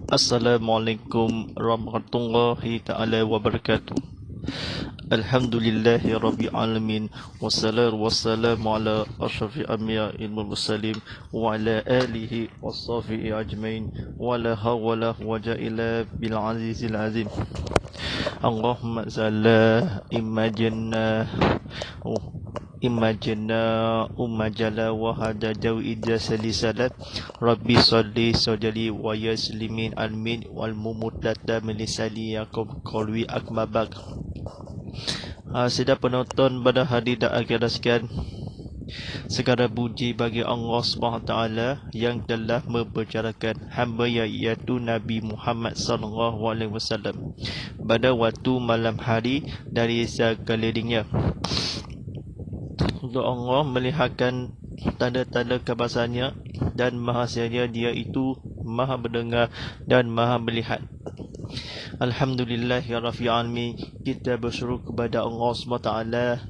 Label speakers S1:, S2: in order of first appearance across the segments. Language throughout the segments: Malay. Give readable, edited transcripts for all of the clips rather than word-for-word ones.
S1: Assalamualaikum warahmatullahi ta'ala wabarakatuh. Alhamdulillahi rabbil alamin. Wassalatu wassalamu ala asyrafil anbiya'il mursalin wa ala alihi washabihi ajmain. Wa la hawla wa la illa bil azizil azim. Allahumma zalla imajna umajala wa hada jawi idasali salat rabbi salli sojali wa yaslimin almin wal mumutata melisali yakum kolwi akmabak. Sedang penonton pada hari dan akhirat sekian, segala puji bagi Allah SWT yang telah membicarakan hamba iaitu Nabi Muhammad SAW pada waktu malam hari dari sekelilingnya, untuk Allah melihatkan tanda-tanda kebesarannya dan mahasianya. Dia itu maha mendengar dan maha melihat. Alhamdulillahirabbil alamin. Kita bersyukur kepada Allah SWT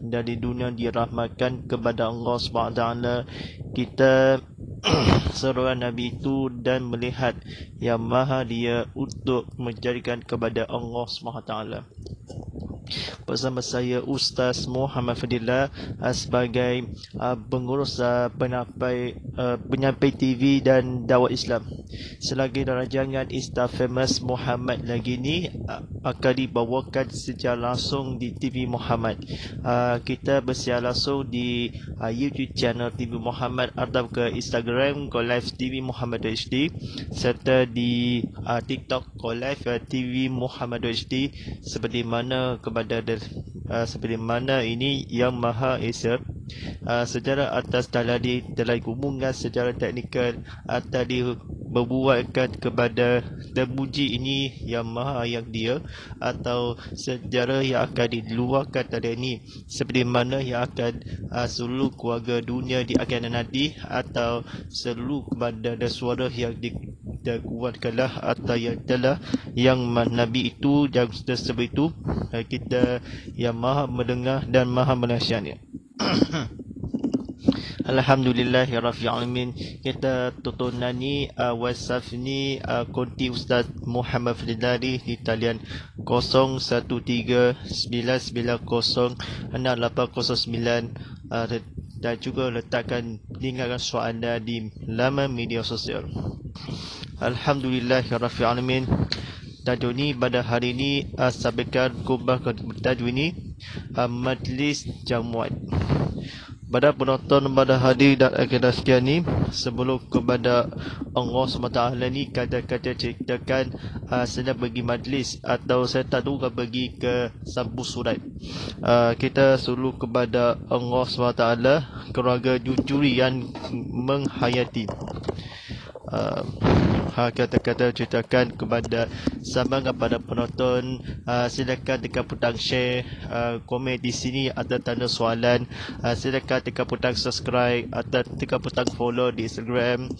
S1: dari dunia dirahmatkan kepada Allah SWT. Kita seruan Nabi itu dan melihat yang maha dia untuk menjadikan kepada Allah SWT. Bersama saya Ustaz Muhammad Fadilah sebagai pengurus penyampai TV dan dakwah Islam. Selagi rancangan Insta Famous Muhammad lagi ni akan dibawakan secara langsung di TV Muhammad. Kita bersiar langsung di YouTube channel TV Muhammad atau ke Instagram Go Live TV Muhammad HD, serta di TikTok Go Live TV Muhammad HD. Seperti mana ini yang Maha Esa secara atas telah hubungan secara teknikal atau berbuatkan kepada terpuji ini yang Maha yang dia, atau sejarah yang akan diluahkan tadi ini seperti mana yang akan seluruh keluarga dunia di akhirat nanti, atau seluruh kepada suara yang dikuatkanlah atau yang telah yang Nabi itu yang tersebut itu, kita yang maha mendengar dan maha menasihatnya. Alhamdulillahirabbil alamin. Kita tontonan ni WhatsApp ni konti Ustaz Muhammad Fadilari di talian 0139906809, dan juga letakkan lingkaran soalan di laman media sosial. Alhamdulillahirabbil alamin. Tajuk ni pada hari ini sampaikan kubah tajuk ini majlis jamuat. Pada penonton pada hari dan akhirat sekian ni, sebelum kepada Allah SWT ni, kata-kata ceritakan saya pergi majlis atau saya tak tahu pergi ke sampul surat. Kita suluh kepada Allah SWT, keluarga jujuri yang menghayati. Kata-kata ceritakan kepada sama kepada penonton. Silakan tekan butang share, komen di sini atau tanda soalan. Silakan tekan butang subscribe atau tekan butang follow di Instagram.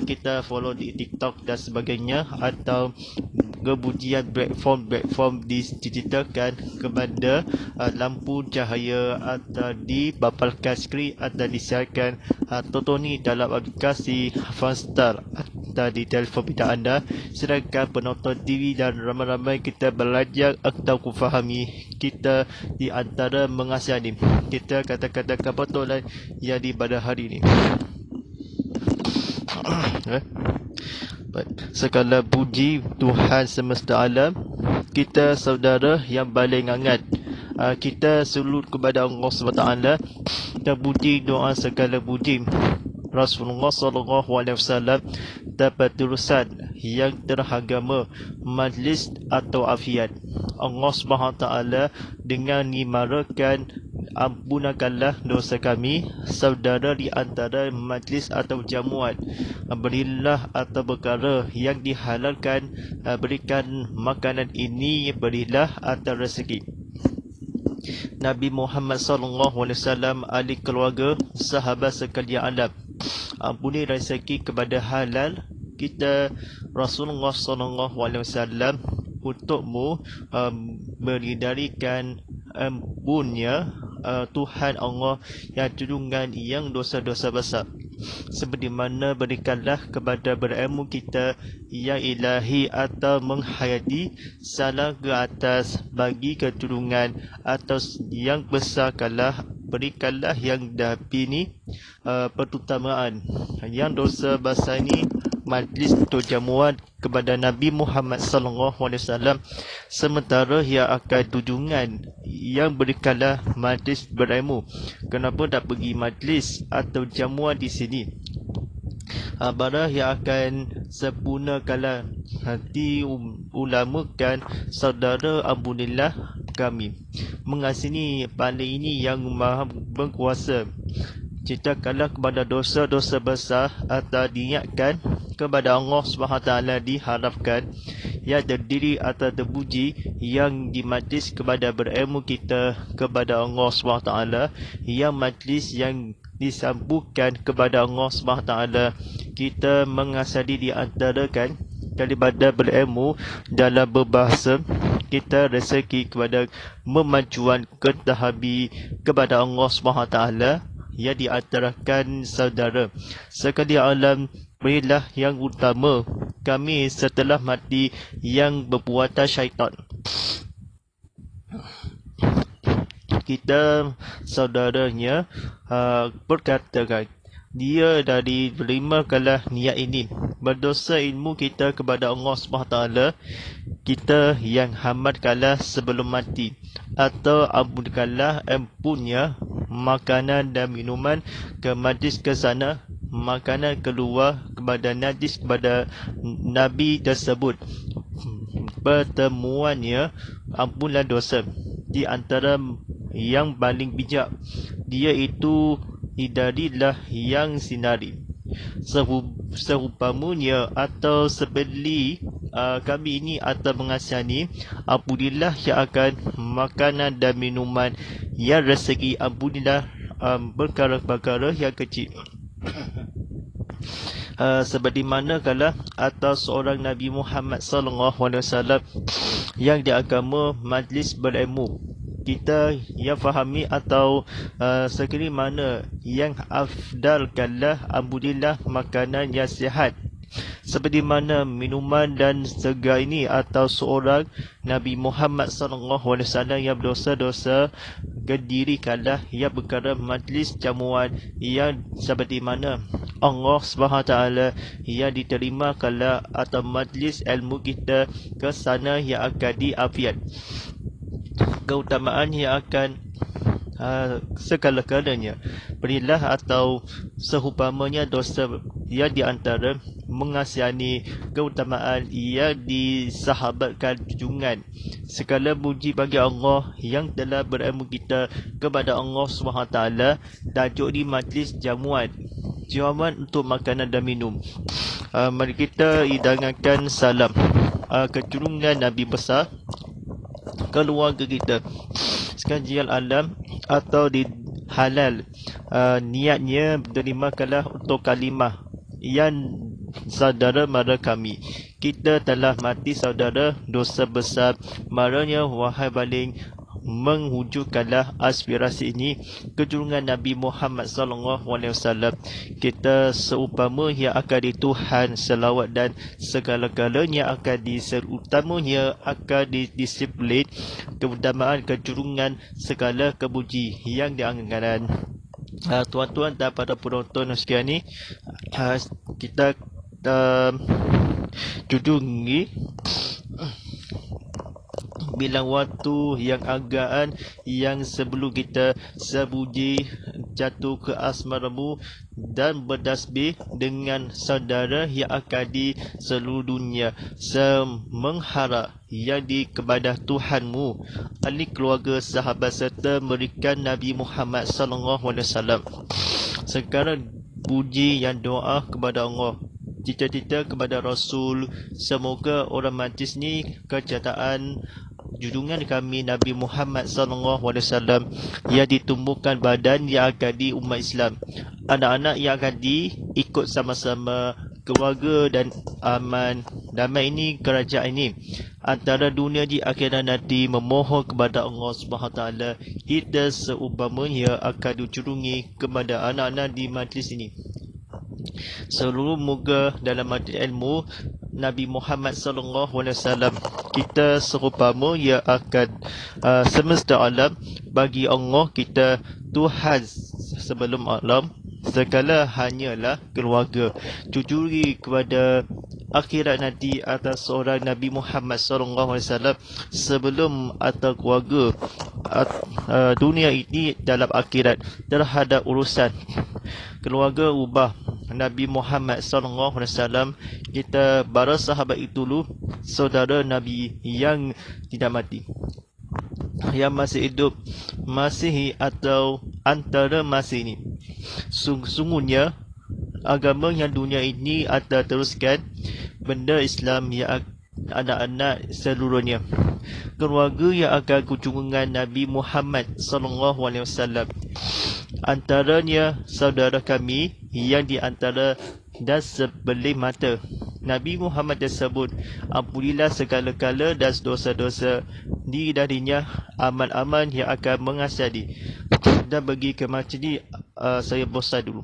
S1: Kita follow di TikTok dan sebagainya, atau kebujian platform diceritakan kepada lampu cahaya atau dibapalkan skrin atau disiarkan tonton ni dalam aplikasi Fanstar atau di telefon pintar anda. Sedangkan penonton TV dan ramai-ramai kita belajar atau kufahami, kita di antara mengasihani. Kita kata-kata kebetulan yang di pada hari ini. Segala puji Tuhan semesta alam, kita saudara yang paling hangat. Kita sujud kepada Allah SWT. Kita puji doa segala puji Rasulullah SAW dapat terusan yang teragama majlis atau afiat. Allah SWT dengan nimarakan ampunkanlah dosa kami saudara di antara majlis atau jamuat. Berilah atau perkara yang dihalalkan, berikan makanan ini, berilah atau rezeki. Nabi Muhammad SAW, ahli keluarga, sahabat sekalian alam, ampuni rezeki kepada halal kita Rasulullah SAW untukmu menyedarikan embunnya Tuhan Allah yang junjungan yang dosa-dosa besar. Seperti mana berikanlah kepada berilmu kita yang ilahi atau menghayati salah ke atas bagi keturunan atau yang besar kalah berikanlah yang dapi ni perutamaan yang dosa besar ni majlis atau jamuan kepada Nabi Muhammad sallallahu alaihi wasallam sementara yang akan tujuan yang berikanlah majlis berilmu. Kenapa tak pergi majlis atau jamuan di sini? Barang yang akan sempurnakanlah hati ulama kan saudara ampunilah kami. Mengasini paling ini yang maha berkuasa. Ceritakanlah kepada dosa-dosa besar atau diingatkan kepada Allah SWT diharapkan yang terdiri atau terpuji yang dimajlis kepada berilmu kita kepada Allah SWT yang majlis yang disambungkan kepada Allah SWT kita mengasari di antara kan daripada berilmu dalam berbahasa kita rezeki kepada memajuan ketahabi kepada Allah SWT yang diantarakan saudara sekali alam berilah yang utama kami setelah mati yang berpuatan syaitan. Kita saudaranya berkatakan dia dari berimakanlah niat ini berdosa ilmu kita kepada Allah SWT kita yang hamadkanlah sebelum mati atau ampunkanlah empunya makanan dan minuman ke majlis ke sana makanan keluar kepada najis kepada Nabi tersebut pertemuannya ampunlah dosa di antara yang paling bijak dia itu hidarilah yang sinari serupamanya atau sebeli kami ini atau mengasihani ampunilah yang akan makanan dan minuman yang rezeki ampunilah perkara-perkara yang kecil seperti mana kala atas seorang Nabi Muhammad sallallahu alaihi wasallam yang di agama majlis berilmu kita yang fahami atau sekali mana yang afdalkanlah alhamdulillah makanan yang sihat seperti mana minuman dan segar ini atau seorang Nabi Muhammad sallallahu alaihi wasallam yang berdosa-dosa kedirikanlah yang perkara majlis jamuan yang seperti mana Allah SWT yang diterimakanlah atau majlis ilmu kita ke sana yang akan diafiat keutamaan yang akan segala-galanya berilah atau seumpamanya dosa yang diantara mengasihani keutamaan yang disahabatkan junjungan segala puji bagi Allah yang telah berilmu kita kepada Allah SWT tajuk di majlis jamuan untuk makanan dan minum. Mari kita hidangankan salam keturunan Nabi besar keluarga kita sekalian alam atau di halal niatnya terimakanlah untuk kalimah yang saudara mara kami kita telah mati saudara dosa besar maranya wahai baling menghujudkanlah aspirasi ini kejurungan Nabi Muhammad SAW kita seumpama yang akan di Tuhan selawat dan segala-galanya akan diserutamanya akan didisiplin keutamaan kejurungan segala kepuji yang dianggarkan. Tuan-tuan dan para penonton sekalian ni kita judungi bilang waktu yang agaan yang sebelum kita sebuji jatuh ke asmaramu dan berdasbih dengan saudara yang akan di seluruh dunia semengharap yang di kepada Tuhanmu ahli keluarga sahabat serta memberikan Nabi Muhammad SAW sekarang puji yang doa kepada Allah cita-cita kepada Rasul semoga orang majlis ni kejataan junjungan kami Nabi Muhammad SAW yang ditumbuhkan badan yang akan di umat Islam anak-anak yang akan diikut sama-sama keluarga dan aman damai ini kerajaan ini antara dunia di akhirat nanti, memohon kepada Allah SWT. Kita seumpamanya akan dicurungi kepada anak-anak di majlis ini. Seluruh moga dalam majlis ilmu Nabi Muhammad SAW, kita serupama ia akan semesta alam bagi Allah kita Tuhan sebelum alam segala hanyalah keluarga. Jujuri kepada akhirat nanti atas seorang Nabi Muhammad SAW sebelum atau keluarga dunia ini dalam akhirat terhadap urusan keluarga ubah Nabi Muhammad SAW. Kita para sahabat itu dulu saudara Nabi yang tidak mati, yang masih hidup, masih atau antara masih ini. Sungguhnya agama yang dunia ini akan teruskan benda Islam yang anak-anak seluruhnya. Keluarga yang akan kunjungan Nabi Muhammad SAW, antaranya saudara kami yang di antara dan sebelah mata. Nabi Muhammad tersebut ampunilah segala-gala dan dosa-dosa diri darinya, amal-amal yang akan mengasihani. Dan bagi ke masjid saya bosan dulu.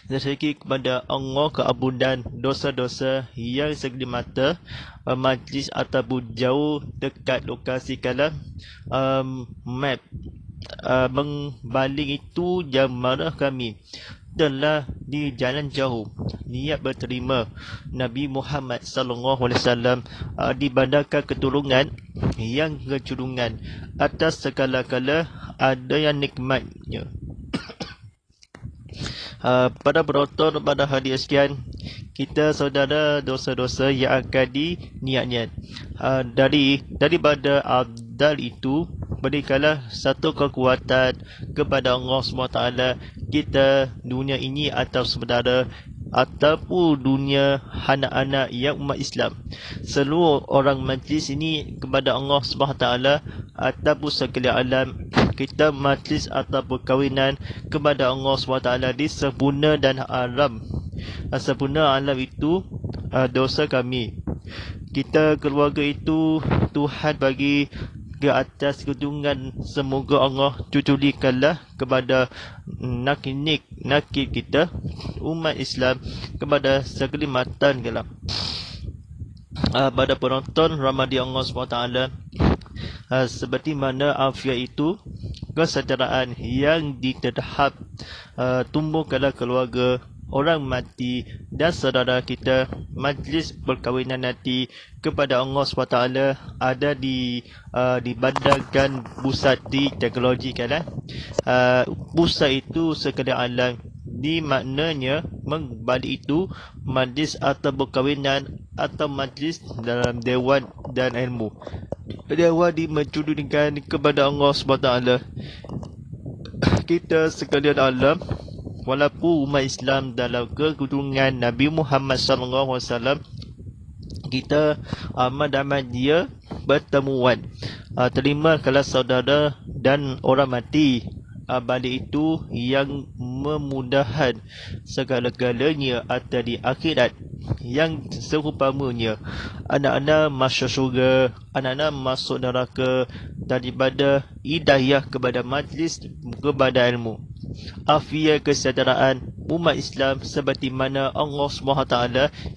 S1: Rezeki kepada Allah keabundan dosa-dosa yang segala mata, majlis ataupun jauh dekat lokasi kalam map membaling itu jam marah kami telah di jalan jauh niat berterima Nabi Muhammad SAW dibandarkan keturunan yang kecurungan atas segala-gala ada yang nikmatnya. Pada penonton pada hari sekian, kita saudara dosa-dosa yang akan diniatnya daripada abdal itu, berikanlah satu kekuatan kepada Allah SWT kita dunia ini atau saudara ataupun dunia anak-anak yang umat Islam, seluruh orang majlis ini kepada Allah SWT ataupun sekalian alam kita majlis atau perkahwinan kepada Allah SWT di sempurna dan alam. Sempurna alam itu dosa kami. Kita keluarga itu Tuhan bagi ke atas gedungan. Semoga Allah cuculikanlah kepada nakil kita umat Islam kepada sekelimatan gelap. Pada penonton Ramadi Allah SWT, seperti mana afiat itu kesejahteraan yang diterhad tumbuhkanlah keluarga orang mati dan saudara kita. Majlis perkahwinan nanti kepada Allah SWT ada dibandarkan pusat di teknologi kan. Pusat itu sekadar alam, di maknanya membalik itu majlis atau perkahwinan atau majlis dalam dewan dan ilmu. Dewan dimencudurkan kepada Allah SWT. Kita sekalian alam, walaupun umat Islam dalam kegunungan Nabi Muhammad SAW, kita amat dia pertemuan. Terima kalau saudara dan orang mati. Balik itu yang memudahkan segala-galanya atau di akhirat yang seumpamanya anak-anak masuk syurga, anak-anak masuk neraka daripada hidayah kepada majlis kepada ilmu. Afiat kesejahteraan umat Islam seperti mana Allah SWT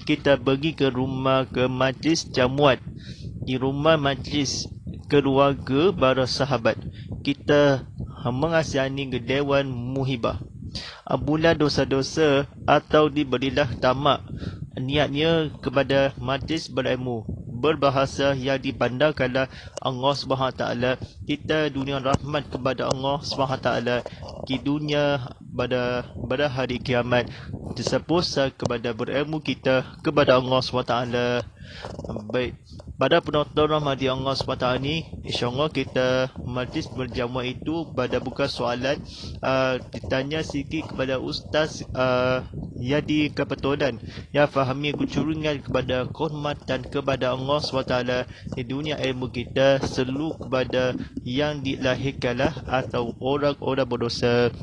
S1: kita pergi ke rumah ke majlis jamuan, di rumah majlis keluarga para sahabat kita mengasihani ke dewan muhibah. Bulan dosa-dosa atau diberilah tamak niatnya kepada majlis berilmu berbahasa yang dipandarkanlah Allah SWT. Kita dunia rahmat kepada Allah SWT di dunia pada hari kiamat, disepusat kepada berilmu kita kepada Allah SWT. Baik, pada penonton rahmati Allah SWT ni, insyaAllah kita majlis berjamuan itu pada bukan soalan ditanya sikit kepada Ustaz yang di kebetulan yang fahami kecurungan kepada kehormatan kepada Allah SWT di dunia ilmu kita, seluruh kepada yang dilahirkanlah atau orang-orang berdosa.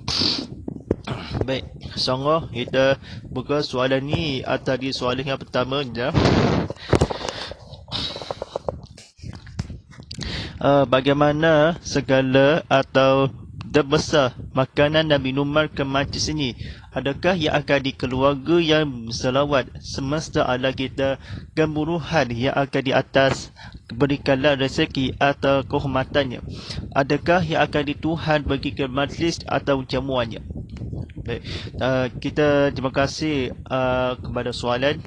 S1: Baik, songgoh kita buka soalan ni atau di soalan yang pertama je. Bagaimana segala atau terbesar makanan dan minuman ke majlis ini? Adakah yang akan di keluarga yang selawat semesta ala kita gemburuhan yang akan di atas berikanlah rezeki atau kehormatannya? Adakah yang akan di Tuhan bagi ke majlis atau jamuannya? Baik, kita terima kasih kepada soalan.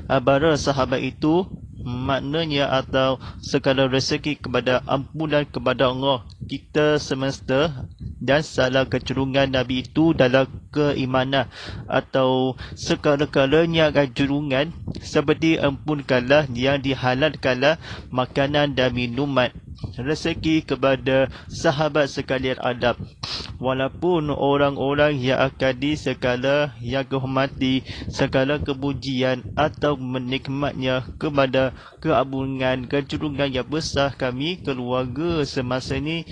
S1: Bara sahabat itu maknanya atau segala rezeki kepada ampunan kepada Allah kita semesta dan salah kecerungan Nabi itu dalam keimanan atau segala-galanya kecerungan seperti ampunkanlah yang dihalalkanlah makanan dan minuman rezeki kepada sahabat sekalian adab walaupun orang-orang yang akan di segala yang kehormati segala kepujian atau menikmatnya kepada keabungan kecurungan yang besar kami keluarga semasa ini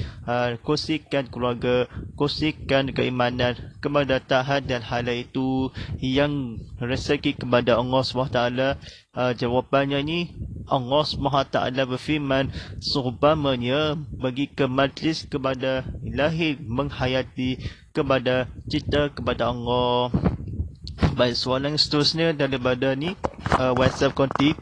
S1: kosikan keluarga kosikan keimanan kepada tahan dan hal itu yang rezeki kepada Allah SWT. Jawapannya ni Allah SWT berfirman seumpamanya bagi ke majlis kepada lahir menghayati kepada cita kepada Allah. Baik, soalan seterusnya daripada ni WhatsApp konti.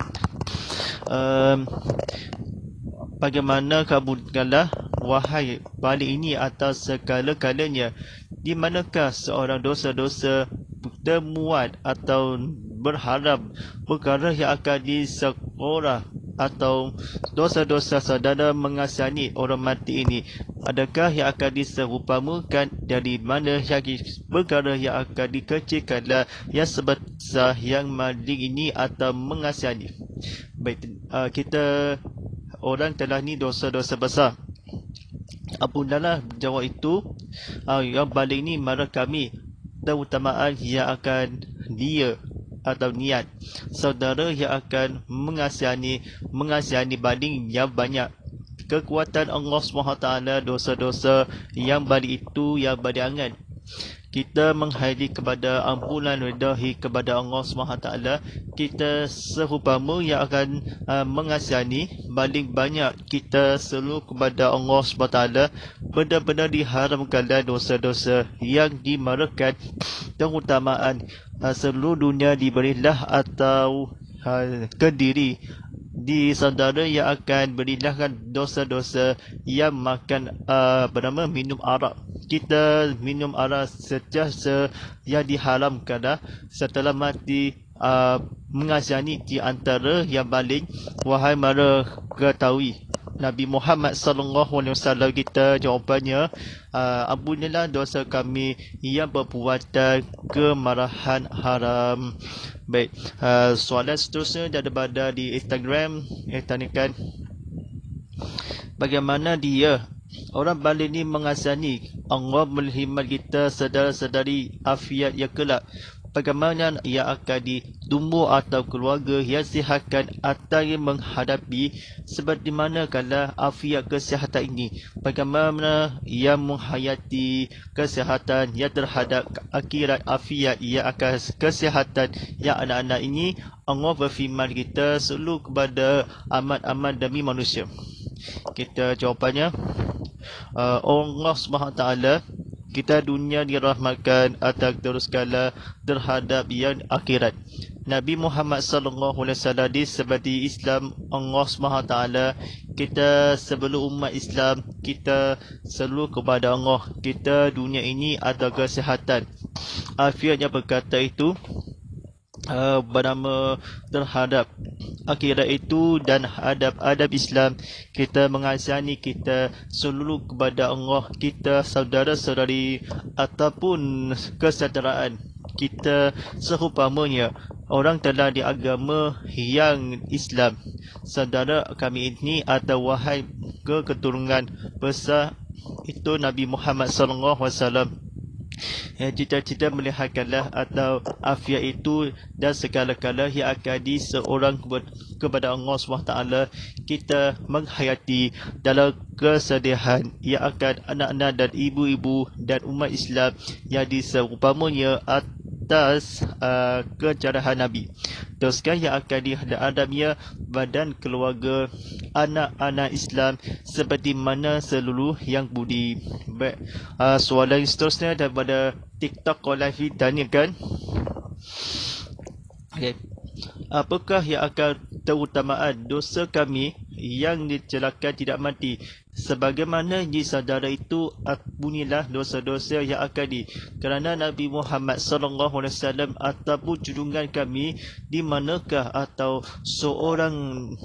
S1: Bagaimana kabulkanlah wahai balik ini atas segala-galanya, di manakah seorang dosa-dosa temuan atau berharap perkara yang akan disekorah atau dosa-dosa saudara mengasihani orang mati ini, adakah yang akan diserupakan dari mana yang perkara yang akan dikecilkanlah yang sebesar yang maling ini atau mengasihani? Baik, kita orang telah ni dosa-dosa besar. Apundalah jawab itu yang balik ni marah kami keutamaan yang akan dia atau niat saudara yang akan mengasihani banding yang banyak kekuatan Allah SWT dosa-dosa yang balik itu yang balik angan kita menghayati kepada ampunan redahi kepada Allah SWT kita seumpama yang akan mengasihani paling banyak kita selalu kepada Allah SWT benar-benar diharamkanlah dosa-dosa yang dimarakan keutamaan seluruh dunia diberilah atau ke diri di saudara yang akan berinahkan dosa-dosa yang makan bernama minum arak. Kita minum arak sejasa yang diharamkan setelah mati mengasihani di antara yang baling wahai mara ketahui Nabi Muhammad SAW kita jawapannya ampunilah dosa kami yang berpuatan kemarahan haram. Baik, soalan seterusnya daripada di Instagram tanyakan bagaimana dia orang balik ni mengasihani Allah melihat kita saudara-saudari afiat yang kelak. Bagaimana ia akan ditumbuh atau keluarga yang sihatkan atau yang menghadapi seperti mana kalau afiat kesihatan ini. Bagaimana ia menghayati kesihatan yang terhadap akhirat afiat yang akan kesihatan yang anak-anak ini. Allah berfirman kita selalu kepada amat-amat demi manusia. Kita jawapannya Allah SWT kita dunia dirahmatkan atau terus segala terhadap yang akhirat. Nabi Muhammad SAW disebati Islam Allah SWT kita sebelum umat Islam kita selalu kepada Allah kita dunia ini atau kesihatan afiatnya berkata itu bernama terhadap akhirat itu dan adab-adab Islam kita mengasihani kita selalu kepada Allah kita saudara-saudari ataupun kesejahteraan kita seumpamanya orang telah di agama yang Islam saudara kami ini atau wahai keturunan besar itu Nabi Muhammad SAW Cita-cita melihatkanlah atau afiat itu dan segala-gala yang akan di seorang kepada Allah SWT. Kita menghayati dalam kesedihan yang akan anak-anak dan ibu-ibu dan umat Islam yang diseupamanya atas kejarahan Nabi. Teruskan yang akan dihadapnya badan keluarga anak-anak Islam seperti mana seluruh yang budi. Baik, soalan seterusnya daripada TikTok Live ditanyakan. Okay. Apakah yang akan keutamaan dosa kami yang dicelakan tidak mati? Sebagaimana disadara itu, bunyilah dosa-dosa yang akan kerana Nabi Muhammad SAW ataupun junjungan kami di manakah atau seorang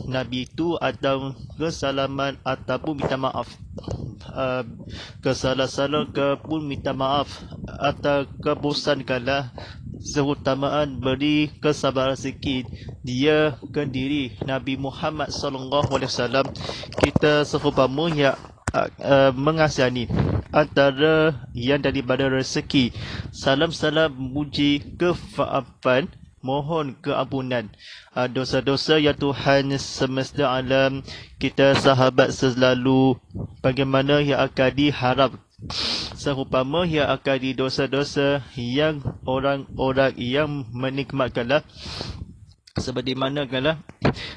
S1: Nabi itu atau kesalaman ataupun minta maaf. Kesalah-salah ke pun minta maaf atau kebosankanlah seutamaan beri kesabaran sikit dia ke diri Nabi Muhammad SAW. Kita seumpama yang mengasihani antara yang daripada rezeki, salam-salam muji kefaafan, mohon keampunan dosa-dosa ya Tuhan semesta alam, kita sahabat selalu bagaimana yang akan diharap seumpama yang akan di dosa-dosa yang orang-orang yang menikmatkanlah seperti manakanlah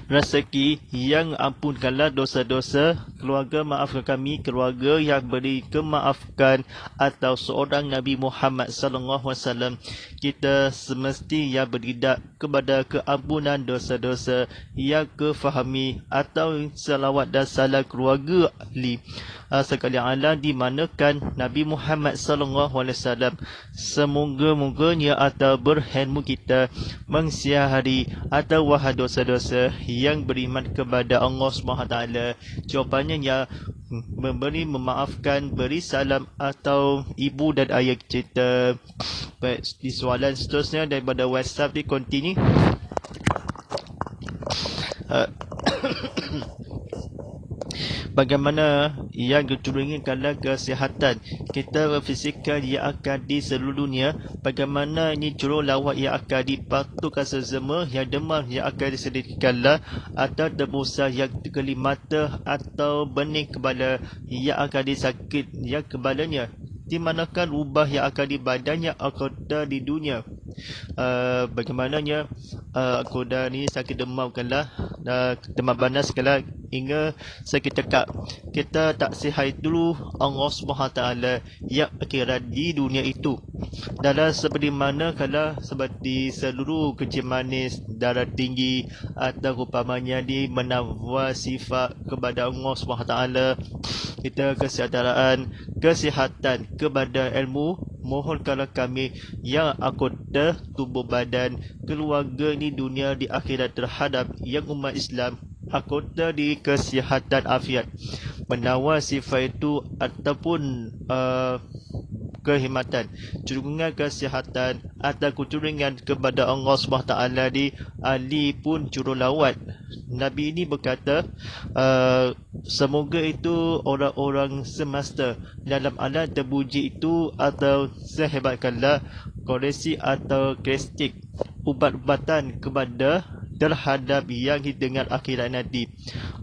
S1: rezeki yang ampunkanlah dosa-dosa keluarga, maafkan kami keluarga yang beri kemaafkan atau seorang Nabi Muhammad SAW. Kita semestinya beridak kepada keampunan dosa-dosa yang kefahami atau salawat dan salam keluarga ahli sekalian alam di manakan Nabi Muhammad SAW. Semoga-moganya atau berhelmu kita mengsiahari atau wahai dosa-dosa yang beriman kepada Allah SWT. Jawapannya ya memberi, memaafkan, beri salam atau ibu dan ayah kita. Baik, di soalan seterusnya daripada WhatsApp di continue. Bagaimana yang dicurigikanlah kesihatan kita fizikal yang akan di seluruh dunia? Bagaimana ini jurulawat yang akan dipatuhkan sesama yang demam yang akan disediakanlah atau tebusan yang keli mata atau benih kepala yang akan disakit yang kebalanya? Di manakah ubah yang akan di badannya anggota di dunia? Bagaimananya anggota ni sakit demam kanlah, demam panas kanlah hingga sakit tekak. Kita tak sihat dulu Allah SWT yang akhirat di dunia itu. Dalam seperti mana kalau seperti seluruh kecil manis, darah tinggi atau umpamanya di menawar sifat kepada Allah SWT. Kita kesihatan kepada ilmu, mohonkanlah kami yang anggota tubuh badan keluarga di dunia di akhirat terhadap yang umat Islam anggota di kesihatan afiat menawar sifat itu ataupun kehormatan, junjungan kesihatan atau kucuringan kepada Allah SWT di Ali pun jurulawat. Nabi ini berkata, semoga itu orang-orang semesta dalam alam terpuji itu atau sehebatkanlah koreksi atau kristik ubat-ubatan kepada terhadap yang dengan akhirat nanti.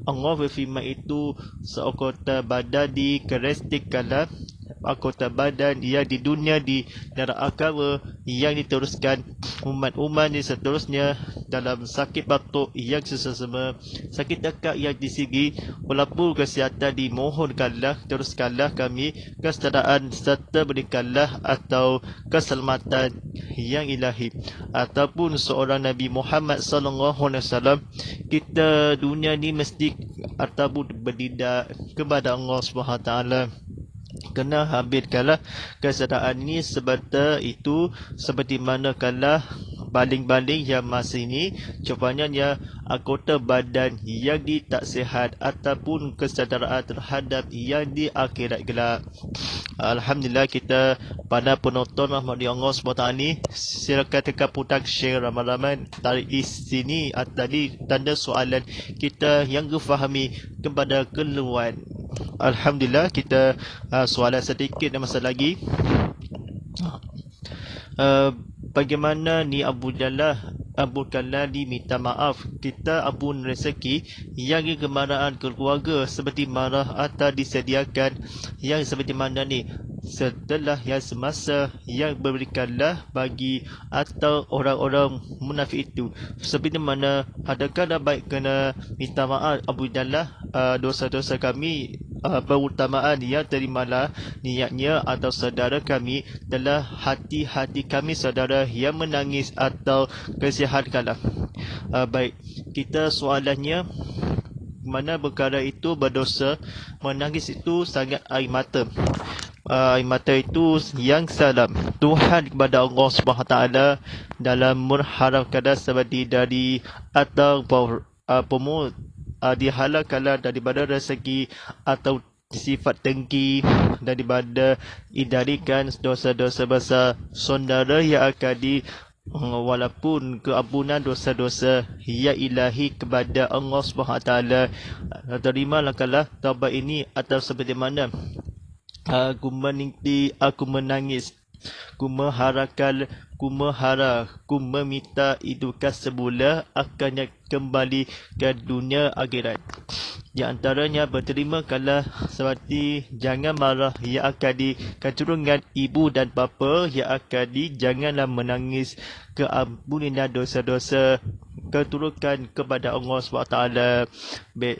S1: Allah berfirman itu seokota badan di karakteristikkanlah anggota badan yang di dunia di dalam agama yang diteruskan umat-umat di seterusnya dalam sakit batuk yang sesama, sakit tekak yang di segi walaupun kesihatan dimohonkanlah, teruskanlah kami kesetaraan serta berikanlah atau keselamatan yang ilahi ataupun seorang Nabi Muhammad SAW. Kita dunia ni mesti ataupun berdidak kepada Allah SWT. Kena habiskanlah kesedaraan ini sebab itu seperti manakala baling-baling yang masih ini cobanya ya anggota badan yang tak sihat ataupun kesedaraan terhadap yang di akhirat kelak. Alhamdulillah kita pada penonton rahmat Allah SWT ni silakan tekan putang share ramai-ramai tarik di sini tadi tanda soalan kita yang fahami kepada keluhan. Alhamdulillah kita soalan sedikit dan masa lagi. bagaimana ni Abu Jalal minta maaf, kita abun rezeki yang kemarahan keluarga seperti marah atau disediakan yang seperti mana ni setelah yang semasa yang berikanlah bagi atau orang-orang munafik itu seperti mana adakah dah baik kena minta maaf Abu Jalal, dosa-dosa kami berutamaan yang terimalah niatnya atau saudara kami telah hati-hati kami saudara yang menangis atau kesihatkanlah. Baik, kita soalannya mana perkara itu berdosa, menangis itu sangat air mata. Air mata itu yang salam Tuhan kepada Allah SWT dalam mengharapkan seperti dari atau dihalalkanlah daripada rezeki atau sifat dengki daripada hindarikan dosa-dosa besar saudara yang akan walaupun keampunan dosa-dosa ya ilahi kepada Allah SWT. Terimalah kalah taubat ini atau seperti mana aku meninggi, aku menangis, ku mengharapkan, ku meminta hidupkan semula akannya kembali ke dunia akhirat. Di antaranya berterima kalah seperti jangan marah yang akan keturunan ibu dan bapa yang akan janganlah menangis keampunian dosa-dosa keturukan kepada Allah SWT. Baik,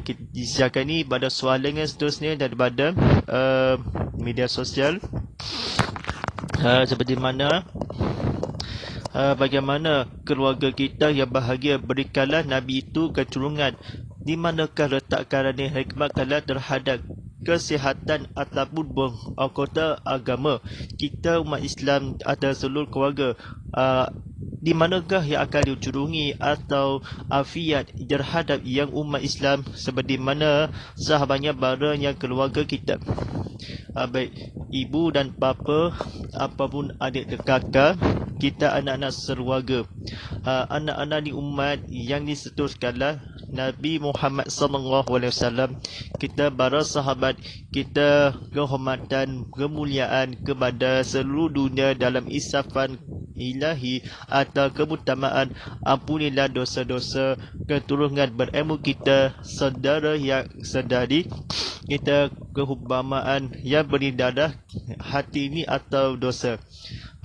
S1: kita disiapkan ni pada soalan yang seterusnya daripada media sosial. Seperti mana bagaimana keluarga kita yang bahagia berikanlah Nabi itu keturunan. Di manakah letak kerana hikmat kala terhadap kesihatan ataupun anggota agama kita umat Islam atau seluruh keluarga, di manakah yang akan dicurungi atau afiat terhadap yang umat Islam seperti mana sahabatnya barangnya keluarga kita. Baik ibu dan bapa apapun adik dan kakak kita, anak-anak sekeluarga, anak-anak di umat yang diseteruskanlah Nabi Muhammad SAW, kita para sahabat kita kehormatan kemuliaan kepada seluruh dunia dalam isafan ilahi atau keutamaan. Ampunilah dosa-dosa keturunan berilmu kita, saudara yang sedari kita kehubamaan yang beridadah hati ini atau dosa.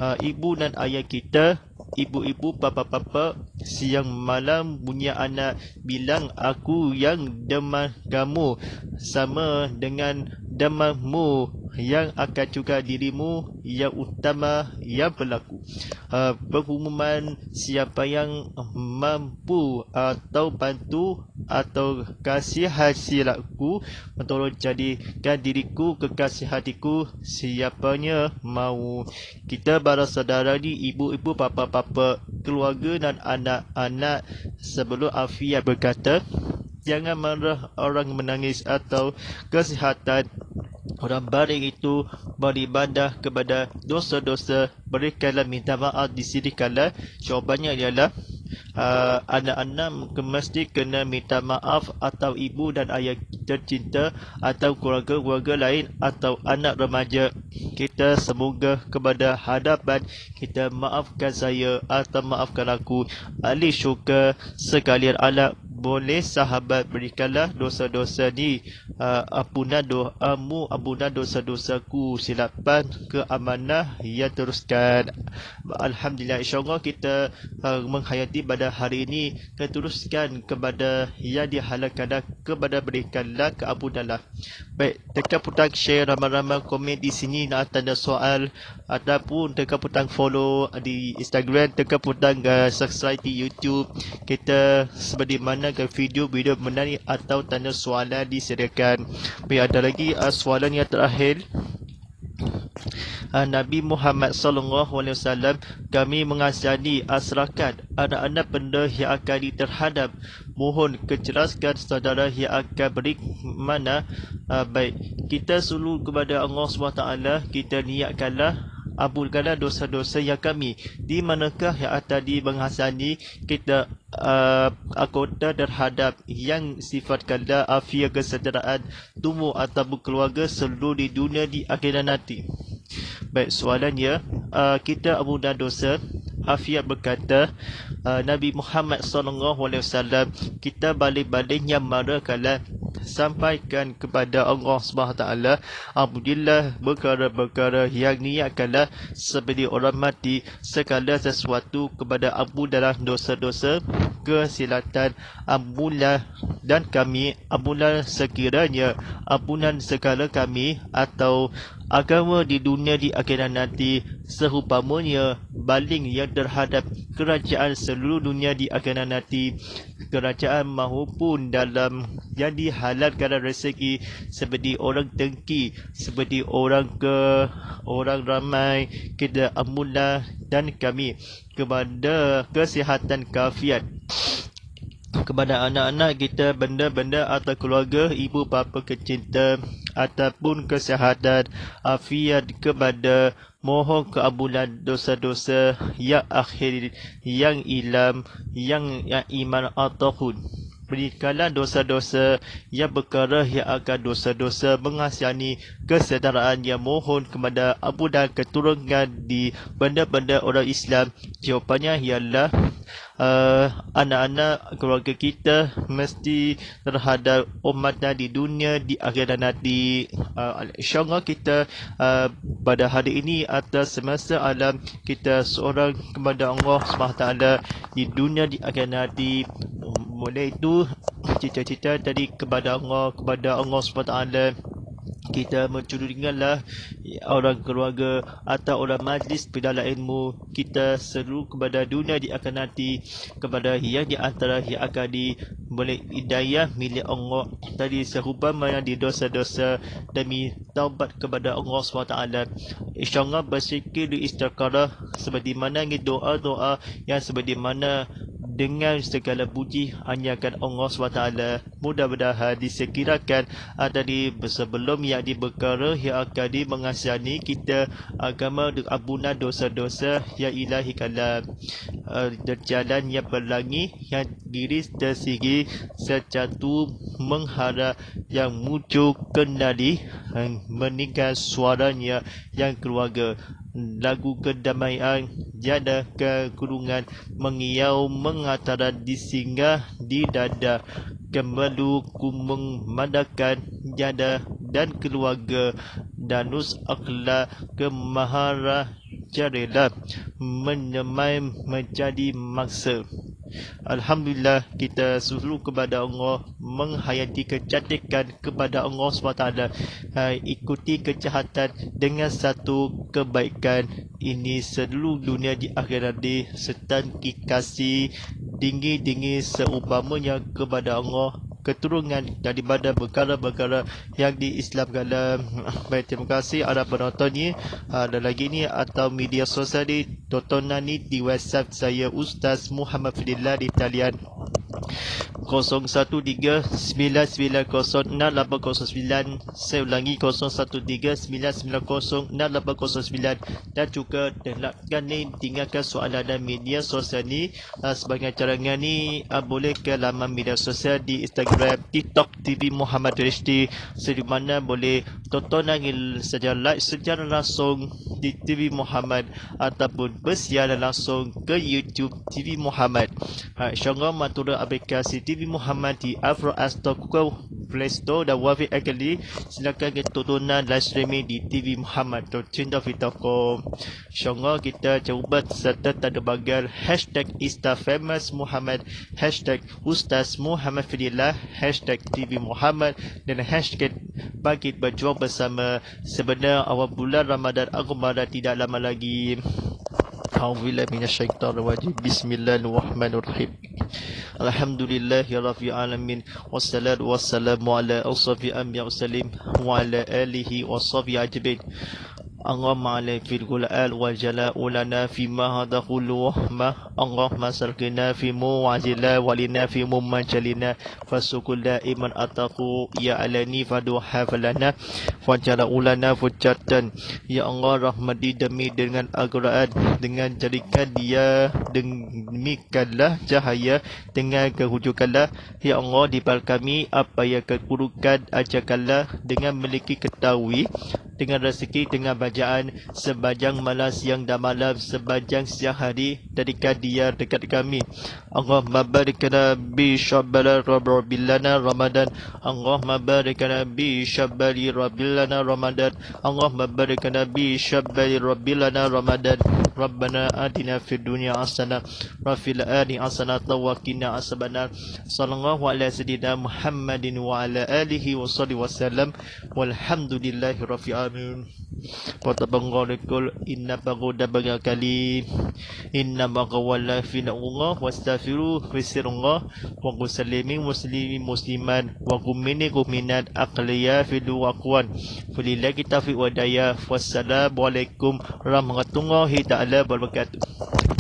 S1: Ibu dan ayah kita, ibu-ibu, papa-papa, siang malam bunyi anak bilang aku yang demam kamu sama dengan demammu yang akan juga dirimu yang utama yang berlaku. Pengumuman siapa yang mampu atau bantu atau kasihan silaku tolong jadikan diriku kekasih hatiku siapanya mau. Kita para saudara ni, ibu-ibu, bapa-bapa, keluarga dan anak-anak sebelum afiat berkata, jangan marah orang menangis atau kesihatan orang baring itu beribadah kepada dosa-dosa, berikanlah minta maaf di sini kala. Jawapannya ialah anak-anak mesti kena minta maaf atau ibu dan ayah tercinta atau keluarga-keluarga lain atau anak remaja kita, semoga kepada hadapan kita maafkan saya atau maafkan aku. Ahli syurga sekalian alam, boleh sahabat berikanlah dosa-dosa ni ampunan doamu, ampunan dosa-dosaku, silapan keamanah yang teruskan. Alhamdulillah, insyaAllah kita menghayati pada hari ini keteruskan kepada yang dihalalkan kepada berikanlah keampunanlah. Baik, tekan butang share, ramai-ramai komen di sini nak tanda soal ataupun tekan butang follow di Instagram, tekan butang subscribe di YouTube kita seperti mana ke video-video menarik atau tanda soalan disediakan. Baik, ada lagi soalan yang terakhir. Nabi Muhammad SAW, kami mengasihani asrakat anak-anak benda yang akan terhadap, mohon keceraskan saudara yang akan beri mana. Baik, kita suluh kepada Allah SWT, kita niatkanlah ampunkanlah dosa-dosa yang kami. Di manakah yang tadi menghasani kita anggota terhadap yang sifatkanlah afiat kesejahteraan tumbuh atau keluarga seluruh di dunia di akhirat nanti. Baik, soalannya, kita ampunan dosa. Afiat berkata, Nabi Muhammad SAW, kita balik-baliknya marahkanlah, sampaikan kepada Allah SWT, apabila perkara-perkara yang niatkanlah seperti orang mati, segala sesuatu kepada ampunan dosa-dosa, kesilatan, ampunlah dan kami, ampunlah sekiranya ampunan segala kami atau agama di dunia di akhirat nanti, seumpamanya baling yang terhadap kerajaan seluruh dunia di akhirat nanti, kerajaan maupun dalam yang dihalalkan rezeki, seperti orang dengki, seperti orang ramai, kita ampunlah dan kami kepada kesihatan kafiat, kepada anak-anak kita, benda-benda atau keluarga, ibu bapa kecinta, ataupun kesihatan afiat, kepada mohon keampunan dosa-dosa yang akhir, yang ilam, yang iman ataupun berikanlah dosa-dosa yang perkara yang akan dosa-dosa mengasihani kesedaraan yang mohon kepada ampunan keturunan di benda-benda orang Islam. Jawapannya ialah anak-anak keluarga kita mesti terhadap umatnya di dunia di akhirat nanti. InsyaAllah kita pada hari ini atas semasa alam kita seorang kepada Allah SWT di dunia di akhirat nanti. Oleh itu, cita-cita tadi kepada Allah SWT, kita mencurigailah orang keluarga atau orang majlis pedala ilmu kita seru kepada dunia di akan nanti, kepada yang di antara yang akan boleh hidayah milik Allah tadi, seumpama di dosa-dosa demi taubat kepada Allah SWT. InsyaAllah bersikir di istiqarah seperti mana doa-doa yang seperti mana dengan segala puji hanyakan Allah SWT. Mudah-mudahan disekirakan tadi sebelum yang diberkara yang akan mengasihani kita agama dengan ampunan dosa-dosa yang ilahi kalam, jalan yang berlangi, yang diri tersigi secatu mengharap, yang muncul kendali meninggal suaranya yang keluarga, lagu kedamaian, jada kekurungan, mengiau mengataran disinggah di dada, kembali ku memandangkan jada dan keluarga, danus akhlak kemahara jarilah menyemai menjadi maksa. Alhamdulillah, kita suruh kepada Allah, menghayati kecantikan kepada Allah SWT, ikuti kejahatan dengan satu kebaikan. Ini seluruh dunia di akhirat di setangki kasih tinggi-tinggi seumpamanya kepada Allah, keturunan daripada perkara-perkara yang diislamkan. Baik, terima kasih ada penonton ni, ada lagi ni atau media sosial ni, tontonan ni di website saya Ustaz Muhammad Fadillah di talian 0139906809. Saya ulangi 0139906809, dan juga dengarkan ni, tinggalkan soalan dan media sosial ni sebagai cadangan ni, boleh ke laman media sosial di Instagram, TikTok TV Muhammad Rishti, di mana boleh tonton secara live secara langsung di TV Muhammad ataupun bersiaran langsung ke YouTube TV Muhammad. InsyaAllah matura aplikasi TV Muhammad di Apple Store, Google Play Store dan Wafi Akali. Silakan kita tontonan live streaming di TV Muhammad. Cinta Fitakom. InsyaAllah kita cuba serta tanda bagal hashtag Instafamous Muhammad, hashtag Ustaz Muhammad Fadillah, hashtag TV Muhammad, dan hashtag Bangkit Berjuang Bersama. Sebenarnya awal bulan Ramadan Al-Qamadah tidak lama lagi. A'udzubillahi minasyaitonir rajim. Bismillahirrahmanirrahim. Alhamdulillahirabbil alamin, wassalatu wassalamu ala asrafil anbiya'i wassalim wa ala alihi washabihi ajmain. Allahumma ala fil qul'al wa jala'u lana fima hadahul wahmah. Allahumma sarkina fi mu'azila walina fi mummajalina fasukul da'iman ataku ya alani faduha falana fajala'u lana fujatan. Ya Allah, rahmati demi dengan Al-Quran, dengan jadikan dia demikanlah cahaya, dengan kehujukanlah ya Allah di bal kami apa yang kekurukan, ajarkanlah dengan memiliki ketahui dengan rezeki, dengan bacaan sepanjang malam, siang dan malam, sepanjang siang hari dari dia dekat kami. Allahumma barik lana bi Sya'ban Rabbilana Ramadan. Allahumma barik lana bi Sya'ban Rabbilana Ramadan. Allahumma barik lana bi Sya'ban Rabbilana Ramadan. Rabbana atina fid dunya hasanah wa fil akhirati hasanah wa qina azabannar. Sallallahu ala sayyidina Muhammadin wa ala alihi wa sahbihi wasallam. Walhamdulillahi rabbil alamin. Wa tabarrakul inna baghda bagakali inna baghawalla fi Allah wastaghfiru bisirullah wa qusalimin muslimin musliman wa kumini kuminat aqliya fi duwaqwan filillahi taufiq wa daya. Wassalamu alaikum warahmatullahi ta'ala wabarakatuh.